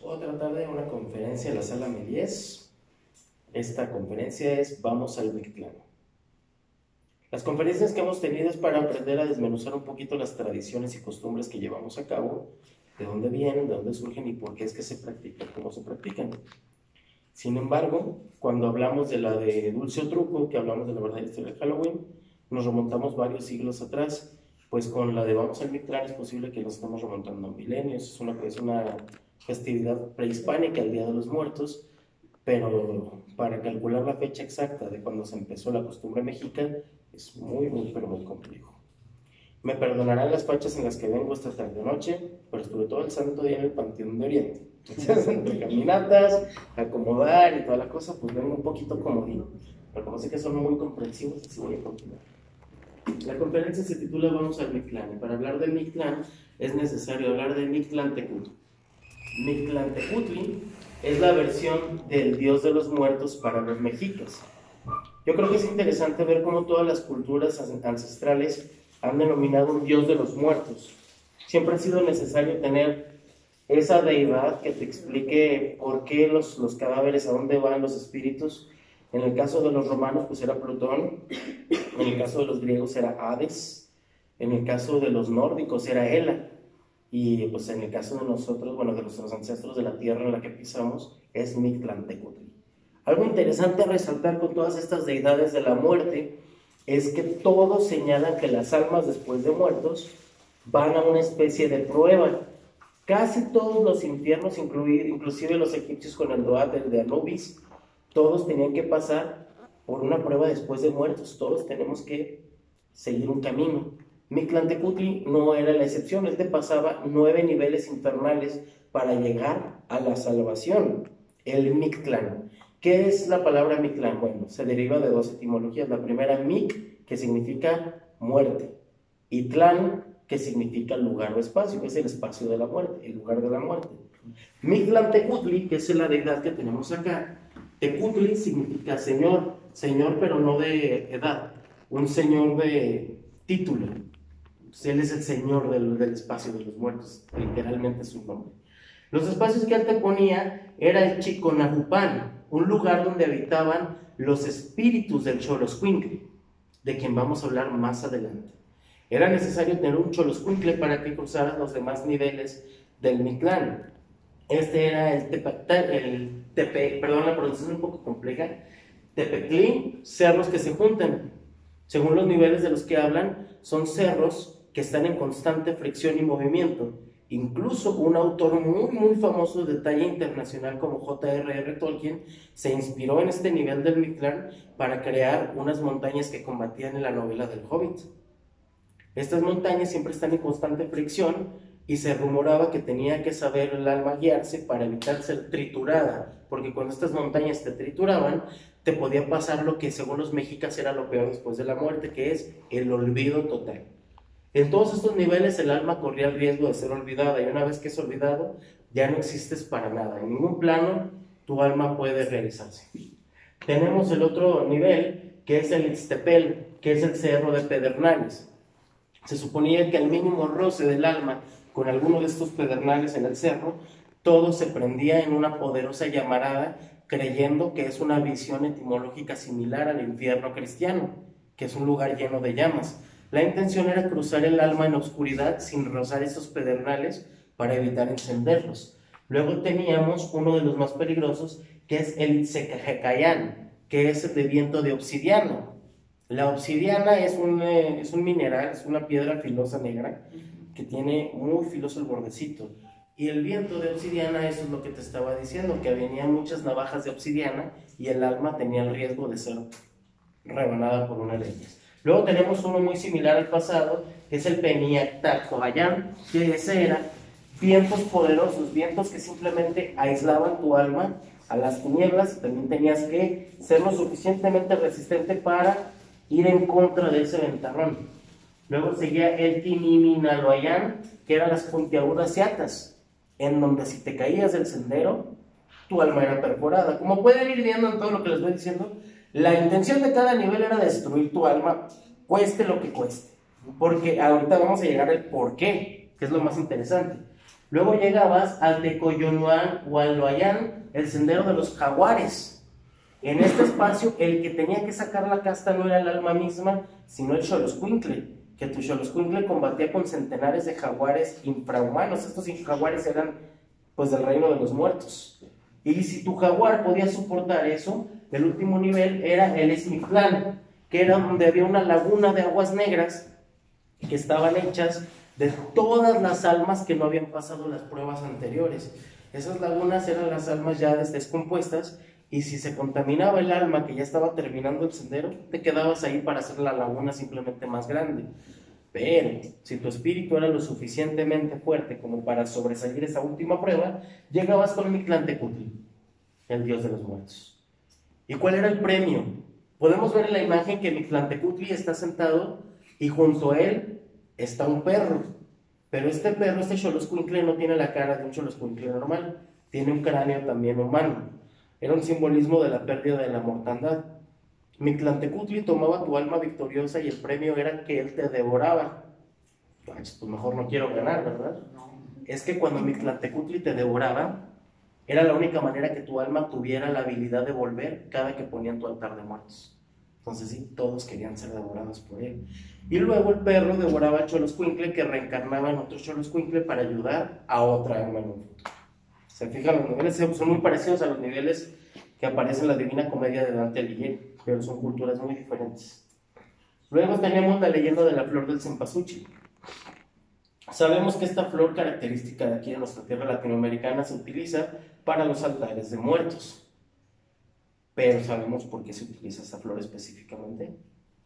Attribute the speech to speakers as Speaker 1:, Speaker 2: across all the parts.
Speaker 1: Otra tarde, una conferencia en la sala Melies. Esta conferencia es Vamos al Mictlán. Las conferencias que hemos tenido es para aprender a desmenuzar un poquito las tradiciones y costumbres que llevamos a cabo, de dónde vienen, de dónde surgen y por qué es que se practican, cómo se practican. Sin embargo, cuando hablamos de la de Dulce o Truco, que hablamos de la verdadera historia de Halloween, nos remontamos varios siglos atrás, pues con la de Vamos al Mictlán es posible que nos estemos remontando a milenios. Es una festividad prehispánica, el Día de los Muertos, pero para calcular la fecha exacta de cuando se empezó la costumbre mexicana es pero muy complejo. Me perdonarán las fechas en las que vengo esta tarde-noche, pero estuve todo el santo día en el Panteón de Oriente. Entonces, entre caminatas, acomodar y toda la cosa, pues vengo un poquito comodino. Pero como sé que son muy comprensivos, así voy a continuar. La conferencia se titula Vamos al Mictlán, y para hablar de Mictlán es necesario hablar de Mictlantecutli. Mictlantecutli es la versión del dios de los muertos para los mexicas. Yo creo que es interesante ver cómo todas las culturas ancestrales han denominado un dios de los muertos. Siempre ha sido necesario tener esa deidad que te explique por qué los cadáveres, a dónde van los espíritus. En el caso de los romanos, pues era Plutón. En el caso de los griegos era Hades. En el caso de los nórdicos era Hela. Y pues en el caso de nosotros, bueno, de nuestros ancestros de la tierra en la que pisamos, es Mictlantecutli. Algo interesante a resaltar con todas estas deidades de la muerte es que todos señalan que las almas después de muertos van a una especie de prueba. Casi todos los infiernos, inclusive los egipcios con el Doat, el de Anubis, todos tenían que pasar por una prueba después de muertos. Todos tenemos que seguir un camino. Mictlantecutli no era la excepción. Él te pasaba 9 niveles infernales para llegar a la salvación. El Mictlán. ¿Qué es la palabra Mictlán? Bueno, se deriva de 2 etimologías. La primera, Mic, que significa muerte, y Tlán, que significa lugar o espacio. Es el espacio de la muerte, el lugar de la muerte. Mictlantecutli, que es la deidad que tenemos acá. Tecutli significa señor, señor pero no de edad, un señor de título. Él es el señor del espacio de los muertos, literalmente es su nombre. Los espacios que él te ponía era el Chiconahupan, un lugar donde habitaban los espíritus del Xoloscuincle, de quien vamos a hablar más adelante. Era necesario tener un Xoloscuincle para que cruzaras los demás niveles del Mictlán. Este era perdón, la pronunciación es un poco compleja, Tepeclín, cerros que se juntan. Según los niveles de los que hablan, son cerros que están en constante fricción y movimiento. Incluso un autor muy famoso de talla internacional como J.R.R. Tolkien se inspiró en este nivel del Mictlán para crear unas montañas que combatían en la novela del Hobbit. Estas montañas siempre están en constante fricción y se rumoraba que tenía que saber el alma guiarse para evitar ser triturada, porque cuando estas montañas te trituraban, te podía pasar lo que según los mexicas era lo peor después de la muerte, que es el olvido total. En todos estos niveles el alma corría el riesgo de ser olvidada, y una vez que es olvidado, ya no existes para nada. En ningún plano tu alma puede realizarse. Tenemos el otro nivel, que es el Ixtepel, que es el cerro de Pedernales. Se suponía que al mínimo roce del alma con alguno de estos pedernales en el cerro, todo se prendía en una poderosa llamarada, creyendo que es una visión etimológica similar al infierno cristiano, que es un lugar lleno de llamas. La intención era cruzar el alma en la oscuridad sin rozar esos pedernales para evitar encenderlos. Luego teníamos uno de los más peligrosos, que es el Itzecajecayán, que es el de viento de obsidiana. La obsidiana es un mineral, es una piedra filosa negra que tiene muy filoso el bordecito. Y el viento de obsidiana, eso es lo que te estaba diciendo, que venían muchas navajas de obsidiana y el alma tenía el riesgo de ser rebanada por una de ellas. Luego tenemos uno muy similar al pasado, que es el Peniactacoayán, que ese era vientos poderosos, vientos que simplemente aislaban tu alma a las tinieblas, y también tenías que ser lo suficientemente resistente para ir en contra de ese ventarrón. Luego seguía el Tiniminaloayán, que eran las puntiagudas ciatas, en donde si te caías del sendero, tu alma era perforada. Como pueden ir viendo en todo lo que les voy diciendo, la intención de cada nivel era destruir tu alma, cueste lo que cueste. Porque ahorita vamos a llegar al por qué, que es lo más interesante. Luego llegabas al Tecoyonuan o al Loayán, el sendero de los jaguares. En este espacio, el que tenía que sacar la casta no era el alma misma, sino el Xoloscuincle, que tu Xoloscuincle combatía con centenares de jaguares infrahumanos. Estos jaguares eran pues del reino de los muertos. Y si tu jaguar podía soportar eso, el último nivel era el Esmictlán, que era donde había una laguna de aguas negras que estaban hechas de todas las almas que no habían pasado las pruebas anteriores. Esas lagunas eran las almas ya descompuestas, y si se contaminaba el alma que ya estaba terminando el sendero, te quedabas ahí para hacer la laguna simplemente más grande. Pero si tu espíritu era lo suficientemente fuerte como para sobresalir esa última prueba, llegabas con Mictlantecutli, el dios de los muertos. ¿Y cuál era el premio? Podemos ver en la imagen que Mictlantecutli está sentado y junto a él está un perro. Pero este perro, este Xoloscuincle, no tiene la cara de un Xoloscuincle normal, tiene un cráneo también humano. Era un simbolismo de la pérdida de la mortandad. Mictlantecutli tomaba tu alma victoriosa y el premio era que él te devoraba. Pues mejor no quiero ganar, ¿verdad? Es que cuando Mictlantecutli te devoraba, era la única manera que tu alma tuviera la habilidad de volver cada que ponían tu altar de muertos. Entonces sí, todos querían ser devorados por él. Y luego el perro devoraba a Xoloscuincle, que reencarnaba en otro Xoloscuincle para ayudar a otra alma en un futuro. Se fijan, los niveles son muy parecidos a los niveles que aparecen en la Divina Comedia de Dante Alighieri, pero son culturas muy diferentes. Luego tenemos la leyenda de la flor del cempasúchil. Sabemos que esta flor característica de aquí de nuestra tierra latinoamericana se utiliza para los altares de muertos. Pero ¿sabemos por qué se utiliza esta flor específicamente?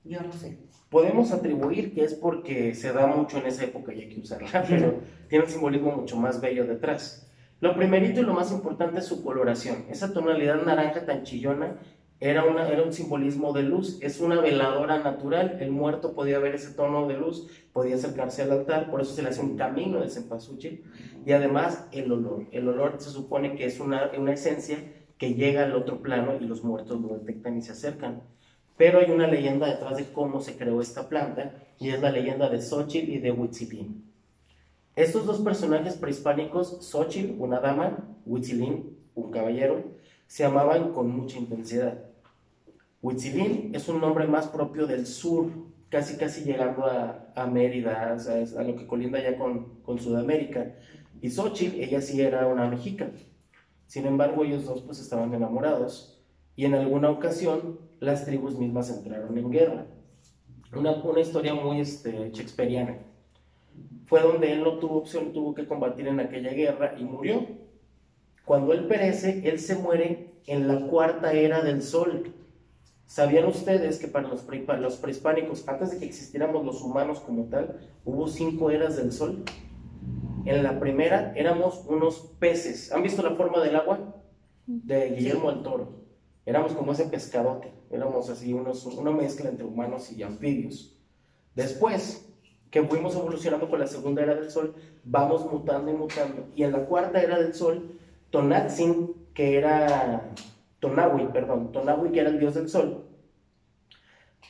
Speaker 2: Yo no sé.
Speaker 1: Podemos atribuir que es porque se da mucho en esa época y hay que usarla, pero tiene un simbolismo mucho más bello detrás. Lo primerito y lo más importante es su coloración. Esa tonalidad naranja tan chillona era un simbolismo de luz, es una veladora natural. El muerto podía ver ese tono de luz, podía acercarse al altar, por eso se le hace un camino de cempasúchil. Y además el olor se supone que es una esencia que llega al otro plano y los muertos lo detectan y se acercan. Pero hay una leyenda detrás de cómo se creó esta planta, y es la leyenda de Xochitl y de Huitzilin. Estos dos personajes prehispánicos, Xochitl, una dama, Huitzilin, un caballero, se amaban con mucha intensidad. Huitzilin es un nombre más propio del sur, casi llegando a Mérida, o sea, a lo que colinda ya con Sudamérica. Y Xochitl, ella sí era una mexica. Sin embargo, ellos dos pues estaban enamorados, y en alguna ocasión las tribus mismas entraron en guerra. Una historia muy shakespeariana. Fue donde él no tuvo opción, tuvo que combatir en aquella guerra y murió. Cuando él perece, él se muere en la cuarta era del sol. ¿Sabían ustedes que para los prehispánicos, antes de que existiéramos los humanos como tal, hubo 5 eras del sol? En la primera éramos unos peces. ¿Han visto la forma del agua? De Guillermo del Toro. Éramos como ese pescadote. Éramos así una mezcla entre humanos y anfibios. Después que fuimos evolucionando con la segunda era del sol, vamos mutando y mutando. Y en la cuarta era del sol, Tonantzin, que era Tonahui, que era el dios del sol,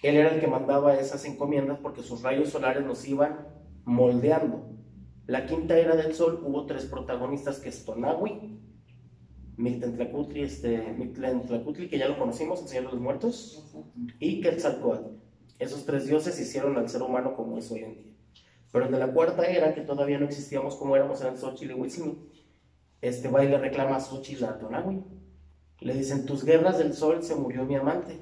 Speaker 1: él era el que mandaba esas encomiendas porque sus rayos solares nos iban moldeando. La quinta era del sol hubo 3 protagonistas, que es Tonahui, Mictlantecutli, que ya lo conocimos, el Señor de los Muertos, y Quetzalcóatl. Esos 3 dioses hicieron al ser humano como es hoy en día. Pero el de la cuarta era, que todavía no existíamos como éramos, en Xochitl y Huitzilin, va y le reclama a Xochitl a Tonahui. Le dicen: tus guerras del sol se murió mi amante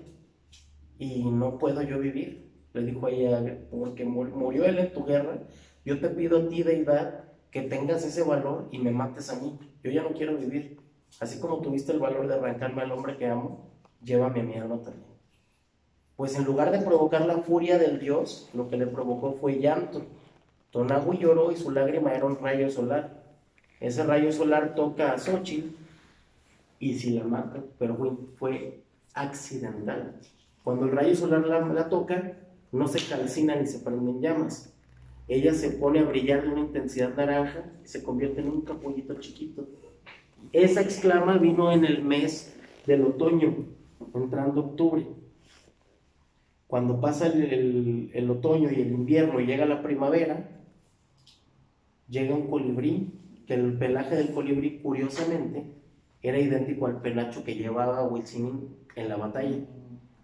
Speaker 1: y no puedo yo vivir. Le dijo ella: porque murió él en tu guerra, yo te pido a ti, deidad, que tengas ese valor y me mates a mí. Yo ya no quiero vivir. Así como tuviste el valor de arrancarme al hombre que amo, llévame a mi alma también. Pues en lugar de provocar la furia del dios, lo que le provocó fue llanto. Tonahui lloró y su lágrima era un rayo solar. Ese rayo solar toca a Xochitl y sí la mata, pero fue accidental. Cuando el rayo solar la toca, no se calcina ni se prende en llamas. Ella se pone a brillar de una intensidad naranja y se convierte en un capullito chiquito. Esa exclama vino en el mes del otoño, entrando octubre. Cuando pasa el otoño y el invierno y llega la primavera, llega un colibrí que el pelaje del colibrí, curiosamente, era idéntico al penacho que llevaba Huitzilin en la batalla.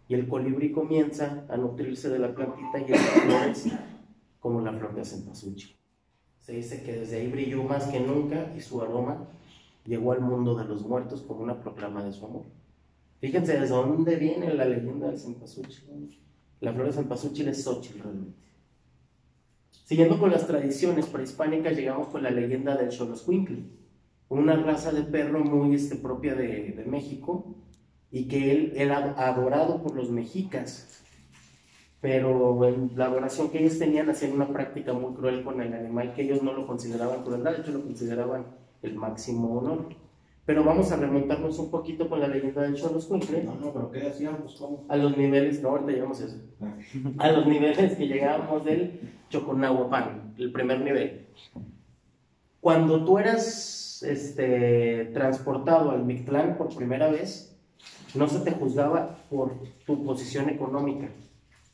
Speaker 1: Y el colibrí comienza a nutrirse de la plantita y esas flores como la flor de cempasúchil. Se dice que desde ahí brilló más que nunca y su aroma llegó al mundo de los muertos como una proclama de su amor. Fíjense desde dónde viene la leyenda del cempasúchil. La flor de cempasúchil es Xochitl realmente. Siguiendo con las tradiciones prehispánicas, llegamos con la leyenda del Xoloscuincle, una raza de perro muy propia de México, y que él era adorado por los mexicas, pero en la adoración que ellos tenían hacían una práctica muy cruel con el animal, que ellos no lo consideraban crueldad, de hecho lo consideraban el máximo honor. Pero vamos a remontarnos un poquito con la leyenda del Xoloscuincle.
Speaker 2: No, pero ¿qué hacíamos? ¿Cómo?
Speaker 1: A los niveles, no, ahorita llegamos a eso. A los niveles que llegábamos del Choconahuapan, el primer nivel. Cuando tú eras transportado al Mictlán por primera vez, no se te juzgaba por tu posición económica.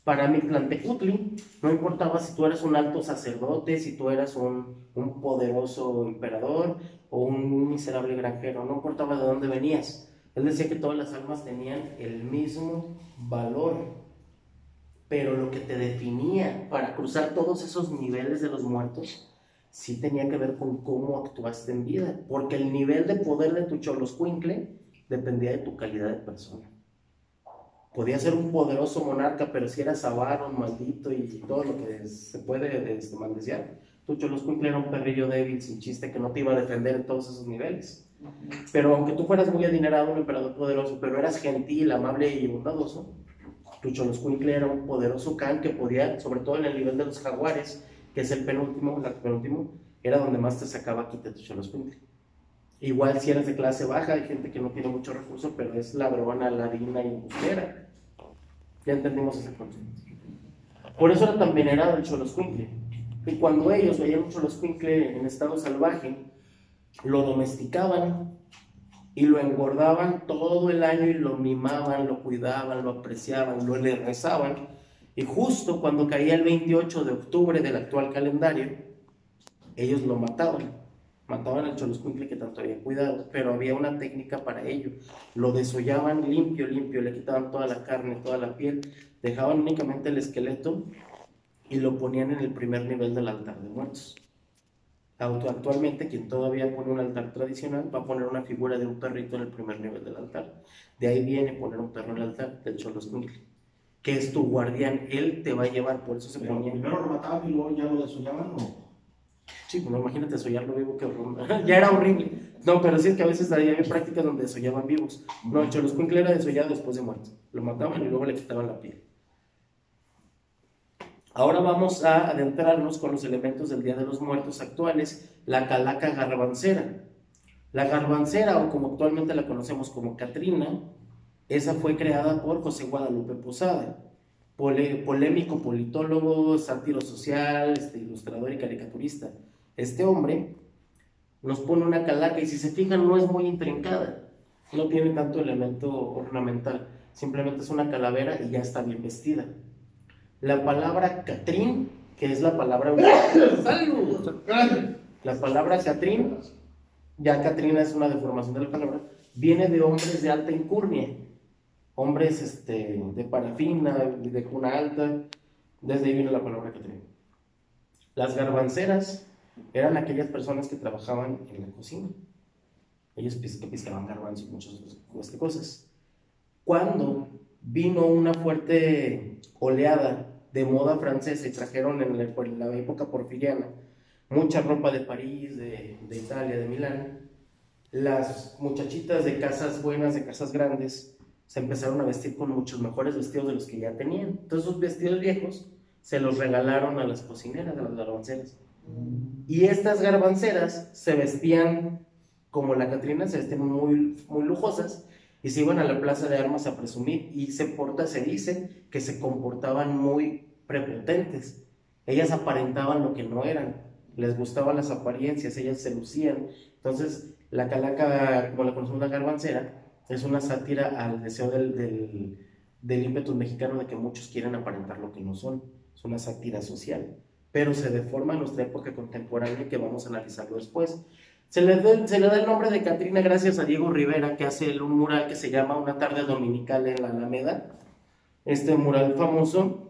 Speaker 1: Para Mictlantecutli no importaba si tú eras un alto sacerdote, si tú eras un poderoso emperador o un miserable granjero, no importaba de dónde venías. Él decía que todas las almas tenían el mismo valor, pero lo que te definía para cruzar todos esos niveles de los muertos sí tenía que ver con cómo actuaste en vida, porque el nivel de poder de tu Xoloscuincle dependía de tu calidad de persona. Podía ser un poderoso monarca, pero si eras avaro, maldito y todo lo que se puede maldecir, tu Xoloscuincle era un perrillo débil, sin chiste, que no te iba a defender en todos esos niveles. Pero aunque tú fueras muy adinerado, un emperador poderoso, pero eras gentil, amable y bondadoso, tu Xoloscuincle era un poderoso can que podía, sobre todo en el nivel de los jaguares, que es el penúltimo, era donde más te sacaba quita tu Xoloscuincle. Igual si eres de clase baja, hay gente que no tiene mucho recurso, pero es ladrona, ladina y embustera. Ya entendimos ese concepto. Por eso era tan venerado el Xoloscuincle. Y cuando ellos veían un Xoloscuincle en estado salvaje, lo domesticaban y lo engordaban todo el año y lo mimaban, lo cuidaban, lo apreciaban, le rezaban. Y justo cuando caía el 28 de octubre del actual calendario, ellos lo mataban. Mataban al Xoloscuincle que tanto habían cuidado, pero había una técnica para ello. Lo desollaban limpio, le quitaban toda la carne, toda la piel, dejaban únicamente el esqueleto y lo ponían en el primer nivel del altar de muertos. Actualmente, quien todavía pone un altar tradicional va a poner una figura de un perrito en el primer nivel del altar. De ahí viene poner un perro en el altar del Xoloscuincle, que es tu guardián. Él te va a llevar, por eso se ponía.
Speaker 2: ¿Primero lo mataban y luego ya lo desollaban o...?
Speaker 1: Sí, pues no, imagínate desollarlo vivo, que horror. Ya era horrible. No, pero sí es que a veces había prácticas donde desollaban vivos. No, el Xoloscuincle era desollado después de muerto. Lo mataban y luego le quitaban la piel. Ahora vamos a adentrarnos con los elementos del Día de los Muertos actuales, la calaca garbancera. La garbancera, o como actualmente la conocemos como Catrina, esa fue creada por José Guadalupe Posada, polémico politólogo, sátiro social, ilustrador y caricaturista. Este hombre nos pone una calaca y si se fijan no es muy intrincada, no tiene tanto elemento ornamental, simplemente es una calavera y ya está bien vestida. La palabra Catrín, que es la palabra... ¡Salud! La palabra Catrín, ya Catrina es una deformación de la palabra, viene de hombres de alta incurnia, hombres de parafina, de cuna alta, desde ahí viene la palabra Catrín. Las garbanceras eran aquellas personas que trabajaban en la cocina. Ellos piscaban garbanzos y muchas otras cosas. Cuando vino una fuerte oleada de moda francesa y trajeron en la época porfiriana mucha ropa de París, de Italia, de Milán, las muchachitas de casas buenas, de casas grandes, se empezaron a vestir con muchos mejores vestidos de los que ya tenían. Entonces esos vestidos viejos se los regalaron a las cocineras, a las garbanceras. Y estas garbanceras se vestían como la Catrina, se vestían muy, muy lujosas y se iban a la plaza de armas a presumir y se dice que se comportaban muy prepotentes. Ellas aparentaban lo que no eran, les gustaban las apariencias, ellas se lucían. Entonces la calaca, como la conocemos la garbancera, es una sátira al deseo del ímpetu mexicano de que muchos quieren aparentar lo que no son. Es una sátira social, pero se deforma en nuestra época contemporánea, que vamos a analizarlo después. Se le da el nombre de Catrina gracias a Diego Rivera, que hace un mural que se llama Una tarde dominical en la Alameda. Este mural famoso,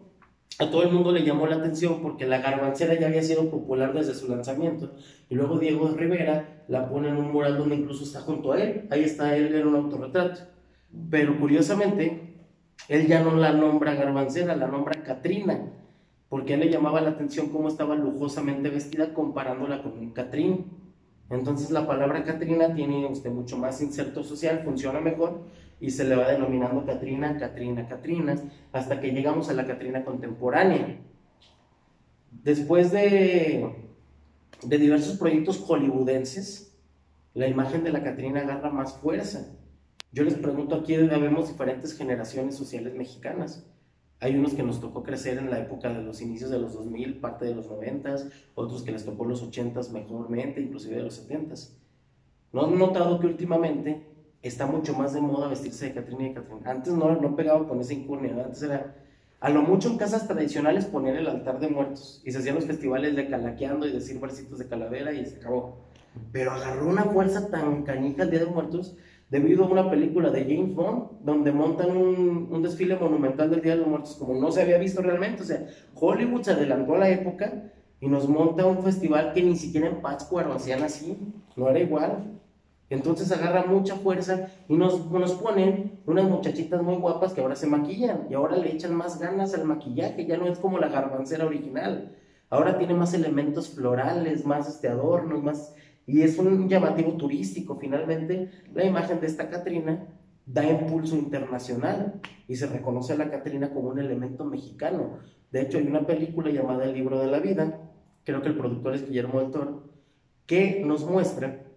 Speaker 1: a todo el mundo le llamó la atención porque la garbancera ya había sido popular desde su lanzamiento. Y luego Diego Rivera la pone en un mural donde incluso está junto a él. Ahí está él en un autorretrato. Pero curiosamente, él ya no la nombra garbancera, la nombra Catrina, porque a él le llamaba la atención cómo estaba lujosamente vestida comparándola con un Catrín. Entonces la palabra Catrina tiene mucho más inserto social, funciona mejor y se le va denominando Catrina, Catrina, Catrina, hasta que llegamos a la Catrina contemporánea. Después de diversos proyectos hollywoodenses, la imagen de la Catrina agarra más fuerza. Yo les pregunto, aquí vemos diferentes generaciones sociales mexicanas. Hay unos que nos tocó crecer en la época de los inicios de los 2000, parte de los 90s, otros que les tocó los 80s mejormente, inclusive de los 70s. ¿No han notado que últimamente está mucho más de moda vestirse de Catrina y Catrina? Antes no pegaba con esa incurnia, ¿no? Antes era, a lo mucho en casas tradicionales poner el altar de muertos y se hacían los festivales de calaqueando y decir versitos de calavera y se acabó. Pero agarró una fuerza tan canija el Día de Muertos debido a una película de James Bond donde montan un desfile monumental del Día de los Muertos como no se había visto realmente. O sea, Hollywood se adelantó a la época y nos monta un festival que ni siquiera en Pátzcuaro hacían así, no era igual. Entonces agarra mucha fuerza y nos ponen unas muchachitas muy guapas que ahora se maquillan y ahora le echan más ganas al maquillaje, ya no es como la garbancera original, ahora tiene más elementos florales, más adornos, más... Y es un llamativo turístico. Finalmente, la imagen de esta Catrina da impulso internacional y se reconoce a la Catrina como un elemento mexicano. De hecho, hay una película llamada El Libro de la Vida, creo que el productor es Guillermo del Toro, que nos muestra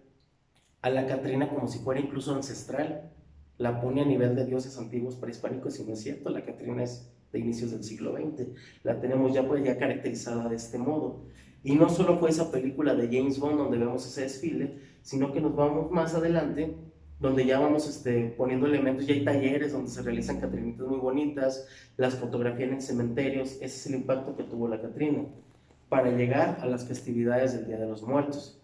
Speaker 1: a la Catrina como si fuera incluso ancestral. La pone a nivel de dioses antiguos prehispánicos y no es cierto, la Catrina es de inicios del siglo XX. La tenemos ya caracterizada de este modo. Y no solo fue esa película de James Bond donde vemos ese desfile, sino que nos vamos más adelante, donde ya vamos poniendo elementos, ya hay talleres donde se realizan catrinitas muy bonitas, las fotografían en cementerios. Ese es el impacto que tuvo la Catrina, para llegar a las festividades del Día de los Muertos,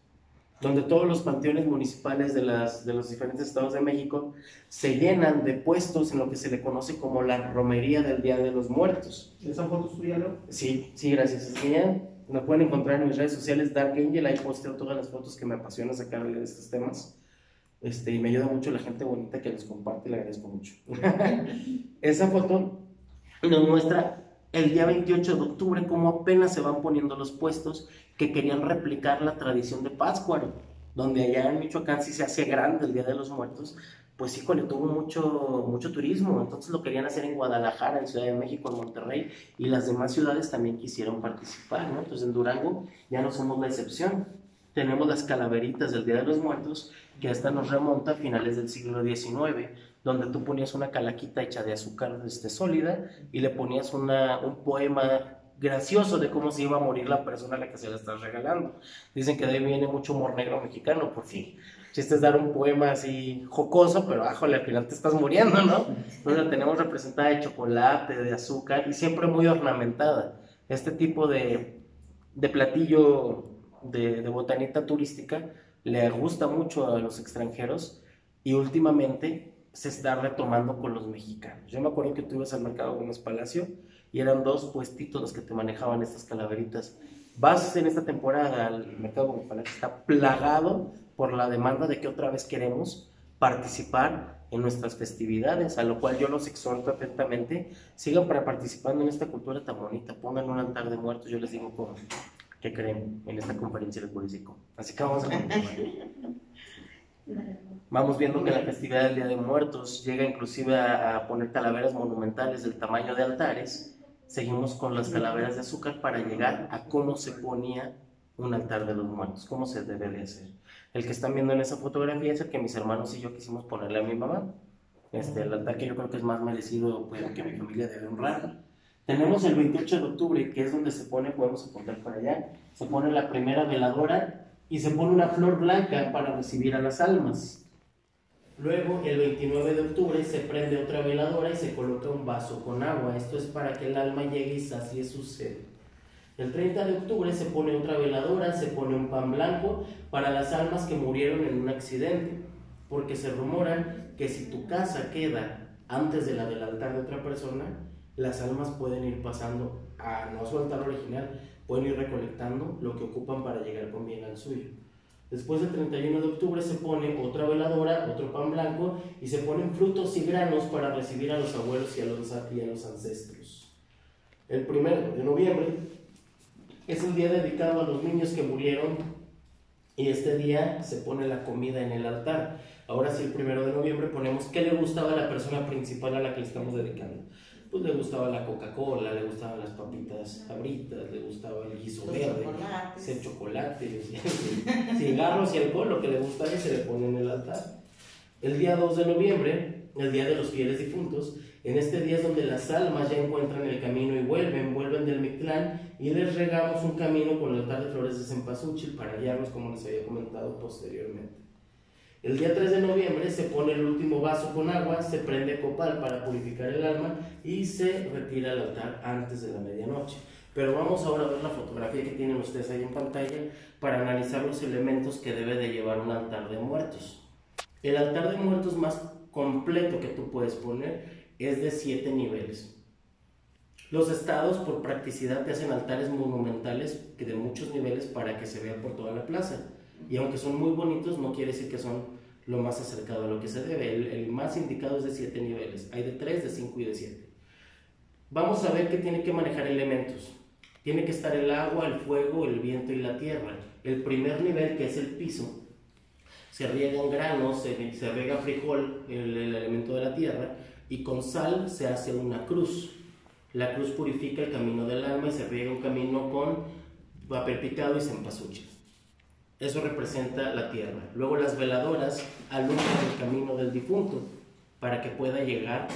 Speaker 1: donde todos los panteones municipales de los diferentes estados de México se llenan de puestos en lo que se le conoce como la romería del Día de los Muertos.
Speaker 2: ¿Esa foto es tuya, no?
Speaker 1: Sí, gracias, es mía. Me pueden encontrar en mis redes sociales, Dark Angel, ahí posteo todas las fotos que me apasiona sacar de estos temas. Y me ayuda mucho la gente bonita que les comparte, le agradezco mucho. Esa foto nos muestra el día 28 de octubre cómo apenas se van poniendo los puestos que querían replicar la tradición de Pátzcuaro, donde allá en Michoacán sí se hacía grande el Día de los Muertos. Pues híjole, tuvo mucho turismo, entonces lo querían hacer en Guadalajara, en Ciudad de México, en Monterrey, y las demás ciudades también quisieron participar, ¿no? Entonces en Durango ya no somos la excepción. Tenemos las calaveritas del Día de los Muertos, que hasta nos remonta a finales del siglo XIX, donde tú ponías una calaquita hecha de azúcar sólida y le ponías un poema gracioso de cómo se iba a morir la persona a la que se la estás regalando. Dicen que de ahí viene mucho humor negro mexicano, por fin. Chiste es dar un poema así jocoso, pero ájole, al final te estás muriendo, ¿no? Entonces la tenemos representada de chocolate, de azúcar y siempre muy ornamentada. Este tipo de platillo de botanita turística le gusta mucho a los extranjeros y últimamente se está retomando con los mexicanos. Yo me acuerdo que tú ibas al mercado Gómez Palacio y eran 2 puestitos los que te manejaban estas calaveritas. Vas en esta temporada al mercado Gómez Palacio, está plagado por la demanda de que otra vez queremos participar en nuestras festividades, a lo cual yo los exhorto atentamente, sigan participando en esta cultura tan bonita, pongan un altar de muertos, yo les digo cómo, ¿qué creen? En esta conferencia les publico. Así que vamos a continuar. Vamos viendo que la festividad del Día de Muertos llega inclusive a poner calaveras monumentales del tamaño de altares. Seguimos con las calaveras de azúcar para llegar a cómo se ponía un altar de los muertos, cómo se debe de hacer. El que están viendo en esa fotografía es el que mis hermanos y yo quisimos ponerle a mi mamá. El altar que yo creo que es más merecido, pues, que mi familia debe honrar. Tenemos el 28 de octubre, que es donde se pone, podemos apuntar para allá, se pone la primera veladora y se pone una flor blanca para recibir a las almas. Luego, el 29 de octubre, se prende otra veladora y se coloca un vaso con agua. Esto es para que el alma llegue y sacie su sed. El 30 de octubre se pone otra veladora, se pone un pan blanco para las almas que murieron en un accidente, porque se rumoran que si tu casa queda antes de la del altar de otra persona, las almas pueden ir pasando a no a su altar original, pueden ir recolectando lo que ocupan para llegar con bien al suyo. Después del 31 de octubre se pone otra veladora, otro pan blanco y se ponen frutos y granos para recibir a los abuelos y a los ancestros. El 1 de noviembre es el día dedicado a los niños que murieron y este día se pone la comida en el altar. Ahora sí, el 1 de noviembre ponemos qué le gustaba a la persona principal a la que le estamos dedicando. Pues le gustaba la Coca-Cola, le gustaban las papitas Sabritas, le gustaba el guiso verde, el chocolate, cigarros y alcohol, lo que le gustaba se le pone en el altar. El día 2 de noviembre, el día de los fieles difuntos, en este día es donde las almas ya encuentran el camino y vuelven del Mictlán y les regamos un camino con el altar de flores de cempasúchil para guiarlos, como les había comentado posteriormente. El día 3 de noviembre se pone el último vaso con agua, se prende copal para purificar el alma y se retira al altar antes de la medianoche. Pero vamos ahora a ver la fotografía que tienen ustedes ahí en pantalla para analizar los elementos que debe de llevar un altar de muertos. El altar de muertos más completo que tú puedes poner es de 7 niveles. Los estados, por practicidad, te hacen altares monumentales de muchos niveles para que se vea por toda la plaza. Y aunque son muy bonitos, no quiere decir que son lo más acercado a lo que se debe. El más indicado es de 7 niveles. Hay de 3, de 5 y de 7. Vamos a ver que tiene que manejar elementos. Tiene que estar el agua, el fuego, el viento y la tierra. El primer nivel, que es el piso, se riega en granos, se riega frijol, el elemento de la tierra, y con sal se hace una cruz. La cruz purifica el camino del alma y se riega un camino con papel picado y cempasúchil. Eso representa la tierra. Luego las veladoras alumbran el camino del difunto para que pueda llegar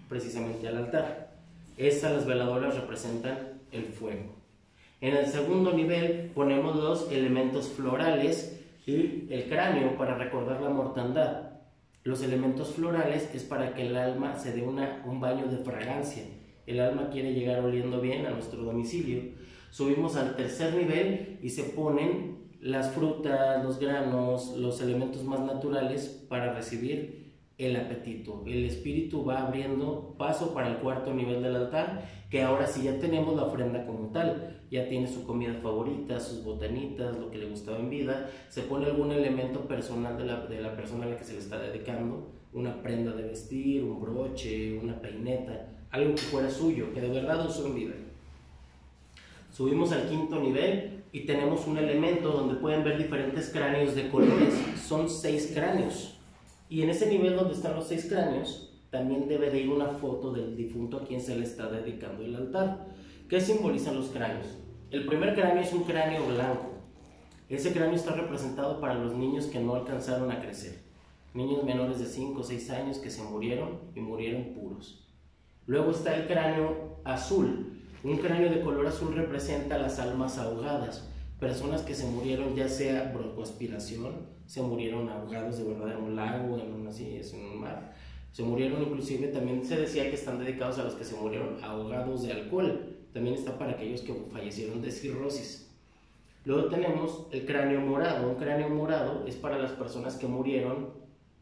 Speaker 1: precisamente al altar. Las veladoras representan el fuego. En el segundo nivel ponemos los elementos florales y el cráneo para recordar la mortandad. Los elementos florales es para que el alma se dé un baño de fragancia. El alma quiere llegar oliendo bien a nuestro domicilio. Subimos al tercer nivel y se ponen las frutas, los granos, los elementos más naturales para recibir el apetito. El espíritu va abriendo paso para el cuarto nivel del altar, que ahora sí ya tenemos la ofrenda como tal. Ya tiene su comida favorita, sus botanitas, lo que le gustaba en vida. Se pone algún elemento personal de la persona a la que se le está dedicando, una prenda de vestir, un broche, una peineta, algo que fuera suyo, que de verdad usó en vida. Subimos al quinto nivel y tenemos un elemento donde pueden ver diferentes cráneos de colores. Son 6 cráneos. Y en ese nivel donde están los 6 cráneos, también debe de ir una foto del difunto a quien se le está dedicando el altar. ¿Qué simbolizan los cráneos? El primer cráneo es un cráneo blanco. Ese cráneo está representado para los niños que no alcanzaron a crecer. Niños menores de 5 o 6 años que se murieron y murieron puros. Luego está el cráneo azul. Un cráneo de color azul representa las almas ahogadas, personas que se murieron ya sea broncoaspiración, se murieron ahogados de verdad en un lago, en un mar, se murieron inclusive, también se decía que están dedicados a los que se murieron ahogados de alcohol, también está para aquellos que fallecieron de cirrosis. Luego tenemos el cráneo morado. Un cráneo morado es para las personas que murieron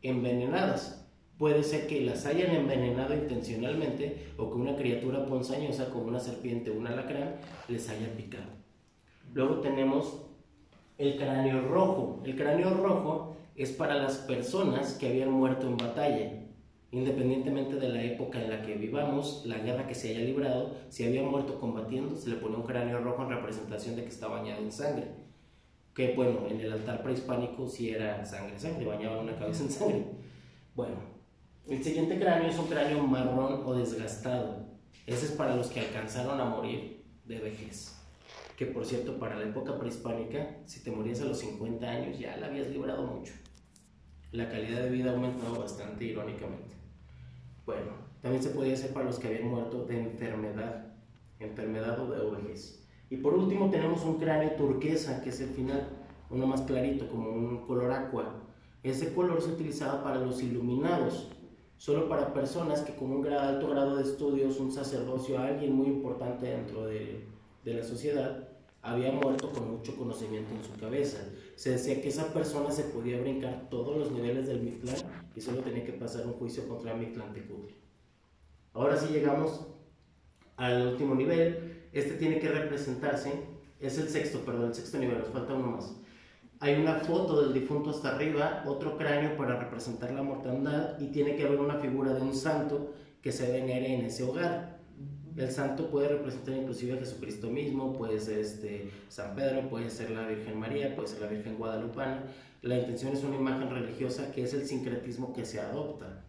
Speaker 1: envenenadas. Puede ser que las hayan envenenado intencionalmente o que una criatura ponzoñosa como una serpiente o un alacrán les haya picado. Luego tenemos el cráneo rojo. El cráneo rojo es para las personas que habían muerto en batalla. Independientemente de la época en la que vivamos, la guerra que se haya librado, si había muerto combatiendo, se le pone un cráneo rojo en representación de que está bañado en sangre. Que bueno, en el altar prehispánico sí era sangre, bañaban una cabeza en sangre. Bueno. El siguiente cráneo es un cráneo marrón o desgastado. Ese es para los que alcanzaron a morir de vejez. Que por cierto, para la época prehispánica, si te morías a los 50 años ya la habías librado mucho. La calidad de vida ha aumentado bastante, irónicamente. Bueno, también se podía hacer para los que habían muerto de enfermedad o de vejez. Y por último tenemos un cráneo turquesa, que es el final, uno más clarito, como un color aqua. Ese color se utilizaba para los iluminados. Solo para personas que con un alto grado de estudios, un sacerdocio, alguien muy importante dentro de la sociedad, había muerto con mucho conocimiento en su cabeza. Se decía que esa persona se podía brincar todos los niveles del Mictlán y solo tenía que pasar un juicio contra Mictlantecutli. Ahora sí llegamos al último nivel. Este tiene que representarse, es el sexto nivel, nos falta uno más. Hay una foto del difunto hasta arriba, otro cráneo para representar la mortandad, y tiene que haber una figura de un santo que se venere en ese hogar. El santo puede representar inclusive a Jesucristo mismo, puede ser San Pedro, puede ser la Virgen María, puede ser la Virgen Guadalupana. La intención es una imagen religiosa que es el sincretismo que se adopta.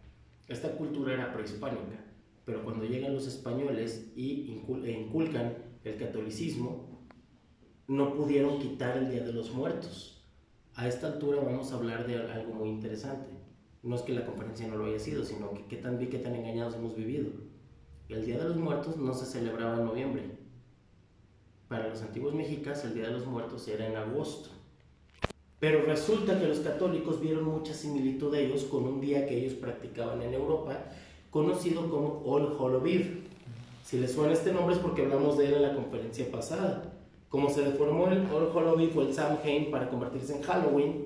Speaker 1: Esta cultura era prehispánica, pero cuando llegan los españoles e inculcan el catolicismo, no pudieron quitar el Día de los Muertos. A esta altura vamos a hablar de algo muy interesante. No es que la conferencia no lo haya sido, sino que qué tan engañados hemos vivido. El Día de los Muertos no se celebraba en noviembre. Para los antiguos mexicas el Día de los Muertos era en agosto. Pero resulta que los católicos vieron mucha similitud de ellos con un día que ellos practicaban en Europa, conocido como All Hallow Eve. Si les suena este nombre es porque hablamos de él en la conferencia pasada. Como se deformó el All Hallow Eve o el Samhain para convertirse en Halloween,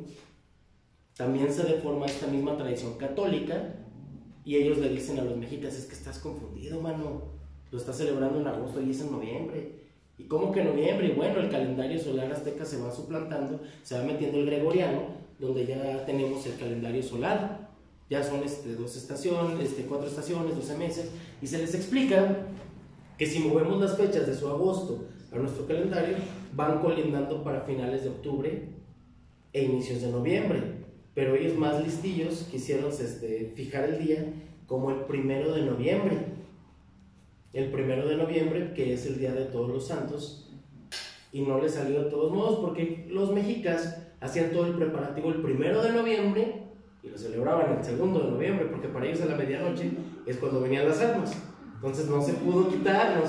Speaker 1: también se deforma esta misma tradición católica. Y ellos le dicen a los mexicas, es que estás confundido, mano, lo estás celebrando en agosto y es en noviembre. ¿Y cómo que noviembre? Y bueno, el calendario solar azteca se va suplantando, se va metiendo el gregoriano, donde ya tenemos el calendario solar. Ya son 2 estaciones, 4 estaciones, 12 meses, y se les explica que si movemos las fechas de su agosto a nuestro calendario, van colindando para finales de octubre e inicios de noviembre. Pero ellos más listillos quisieron fijar el día como el 1 de noviembre. El 1 de noviembre, que es el Día de Todos los Santos, y no les salió de todos modos, porque los mexicas hacían todo el preparativo el 1 de noviembre y lo celebraban el 2 de noviembre, porque para ellos a la medianoche es cuando venían las almas. Entonces no se pudo quitar,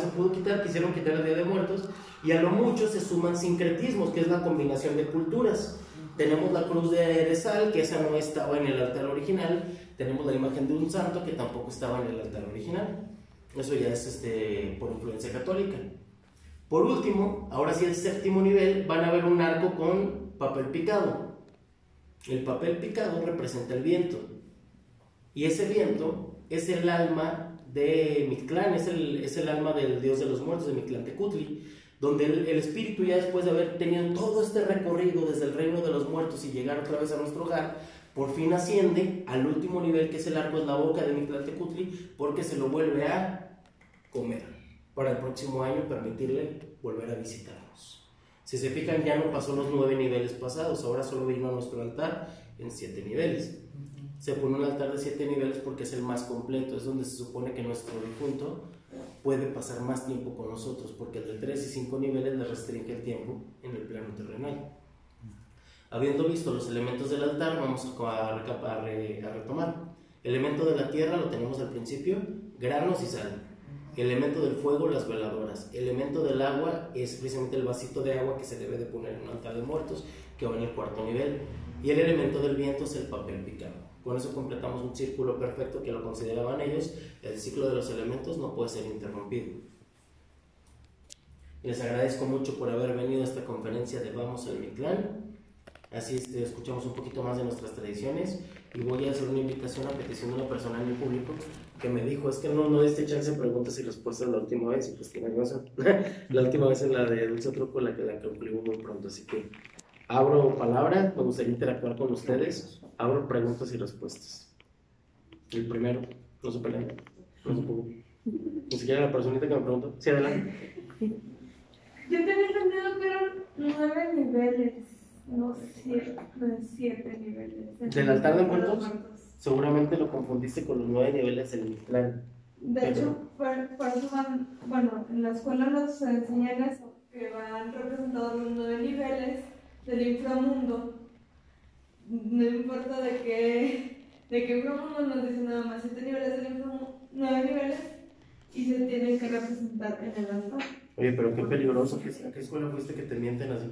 Speaker 1: quisieron quitar el Día de Muertos, y a lo mucho se suman sincretismos, que es la combinación de culturas. Tenemos la cruz de sal, que esa no estaba en el altar original. Tenemos la imagen de un santo, que tampoco estaba en el altar original. Eso ya es por influencia católica. Por último, ahora sí el séptimo nivel, van a ver un arco con papel picado. El papel picado representa el viento. Y ese viento es el alma de Mictlán, es el alma del dios de los muertos, de Mictlantecutli, donde el espíritu, ya después de haber tenido todo este recorrido desde el reino de los muertos y llegar otra vez a nuestro hogar, por fin asciende al último nivel, que es el arco en la boca de Mictlantecutli, porque se lo vuelve a comer, para el próximo año permitirle volver a visitarnos. Si se fijan, ya no pasó los 9 niveles pasados, ahora solo vino a nuestro altar en 7 niveles. Se pone un altar de 7 niveles porque es el más completo, es donde se supone que nuestro difunto puede pasar más tiempo con nosotros, porque el de 3 y 5 niveles le restringe el tiempo en el plano terrenal. Habiendo visto los elementos del altar, vamos a retomar. El elemento de la tierra lo tenemos al principio, granos y sal. El elemento del fuego, las veladoras. El elemento del agua es precisamente el vasito de agua que se debe de poner en un altar de muertos, que va en el 4.º nivel. Y el elemento del viento es el papel picado. Con eso completamos un círculo perfecto que lo consideraban ellos. El ciclo de los elementos no puede ser interrumpido. Les agradezco mucho por haber venido a esta conferencia de Vamos al Mictlán. Así escuchamos un poquito más de nuestras tradiciones, y voy a hacer una invitación a petición de una persona en mi público que me dijo, es que no diste chance de preguntas y respuestas la última vez, y pues tiene razón. La última vez en la de Dulce Truco, la concluimos muy pronto, así que abro palabra, me gustaría interactuar con ustedes, abro preguntas y respuestas. El primero, no se peleen, no se pongan. Ni siquiera la personita que me preguntó. Sí, adelante.
Speaker 3: Yo tenía entendido que eran 9 niveles, no 7 niveles.
Speaker 1: ¿Del altar de muertos? Seguramente lo confundiste con los 9 niveles del Mictlán.
Speaker 3: De hecho, por eso bueno, en la escuela nos enseñan eso, que van representados los 9 niveles del inframundo. No importa de qué inframundo, nos dicen nada más 7 niveles del inframundo, 9 niveles, y se tienen que representar en el altar.
Speaker 1: Oye, pero qué peligroso, ¿a qué escuela fuiste que te mienten así?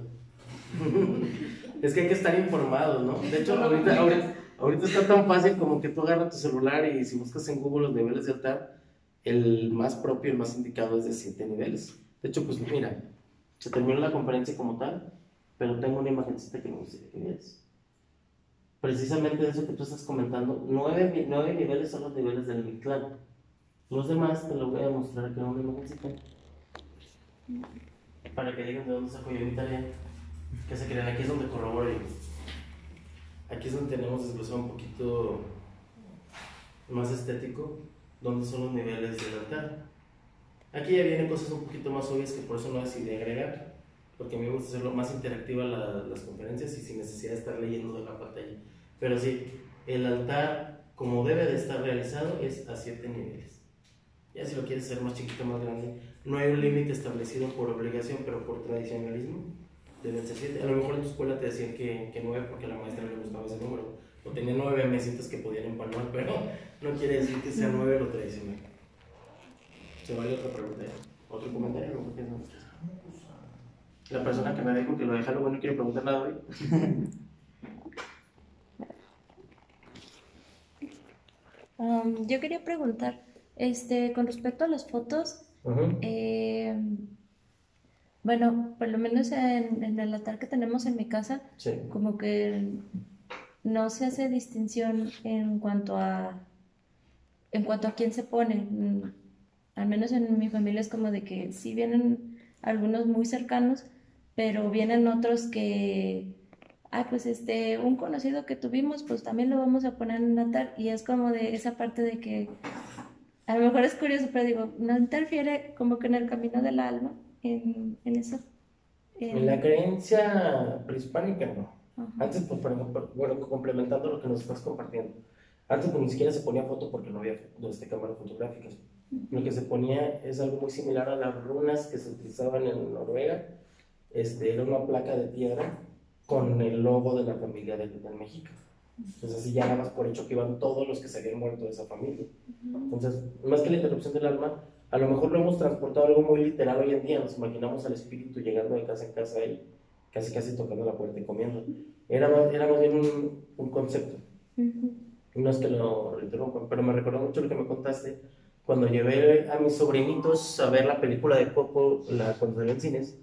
Speaker 1: Es que hay que estar informados, ¿no? De hecho, ahorita está tan fácil como que tú agarras tu celular y si buscas en Google los niveles de altar, el más propio, el más indicado es de 7 niveles. De hecho, pues mira, Se terminó la conferencia como tal, pero tengo una imagencita que me gustaría que veas. Precisamente de eso que tú estás comentando, 9 niveles son los niveles del Mictlán. Los demás te lo voy a mostrar acá en una imagencita para que digan de dónde saco yo mi tarea. Que se crean, aquí es donde corroboro yo. Aquí es donde tenemos desglosado un poquito más estético, donde son los niveles del altar. Aquí ya vienen cosas un poquito más obvias que por eso no decidí agregar, porque a mí me gusta hacerlo más interactiva las conferencias y sin necesidad de estar leyendo de la pantalla. Pero sí, el altar, como debe de estar realizado, es a 7 niveles. Ya si lo quieres hacer más chiquito, más grande, no hay un límite establecido por obligación, pero por tradicionalismo deben ser 7. A lo mejor en tu escuela te decían que 9 porque a la maestra le gustaba ese número, o tenía 9 mesitas que podían empalmar, pero no quiere decir que sea 9 lo tradicional. ¿Se vale otra pregunta? ¿Otro comentario? La persona que me dijo que lo deja luego no quiere preguntar nada hoy.
Speaker 4: Yo quería preguntar, con respecto a las fotos, bueno, por lo menos en el altar que tenemos en mi casa,
Speaker 1: Sí.
Speaker 4: como que no se hace distinción en cuanto a quién se pone. Al menos en mi familia es como de que sí vienen algunos muy cercanos, pero vienen otros que, pues un conocido que tuvimos, pues también lo vamos a poner en un altar, y es como de esa parte de que a lo mejor es curioso, pero digo, no interfiere como que en el camino del alma, en eso.
Speaker 1: En la creencia prehispánica, no.
Speaker 4: Ajá.
Speaker 1: Antes, pues, por ejemplo, bueno, complementando lo que nos estás compartiendo, antes pues, ni siquiera se ponía foto porque no había cámaras fotográficas. Lo que se ponía es algo muy similar a las runas que se utilizaban en Noruega. Era una placa de piedra con el logo de la familia del México. Entonces así ya dabas por hecho que iban todos los que se habían muerto de esa familia. Entonces, más que la interrupción del alma, a lo mejor lo hemos transportado a algo muy literal hoy en día. Nos imaginamos al espíritu llegando de casa en casa y casi tocando la puerta y comiendo. Era más bien un concepto. No es que lo interrumpan, pero me recordó mucho lo que me contaste cuando llevé a mis sobrinitos a ver la película de Coco, cuando salió en cines.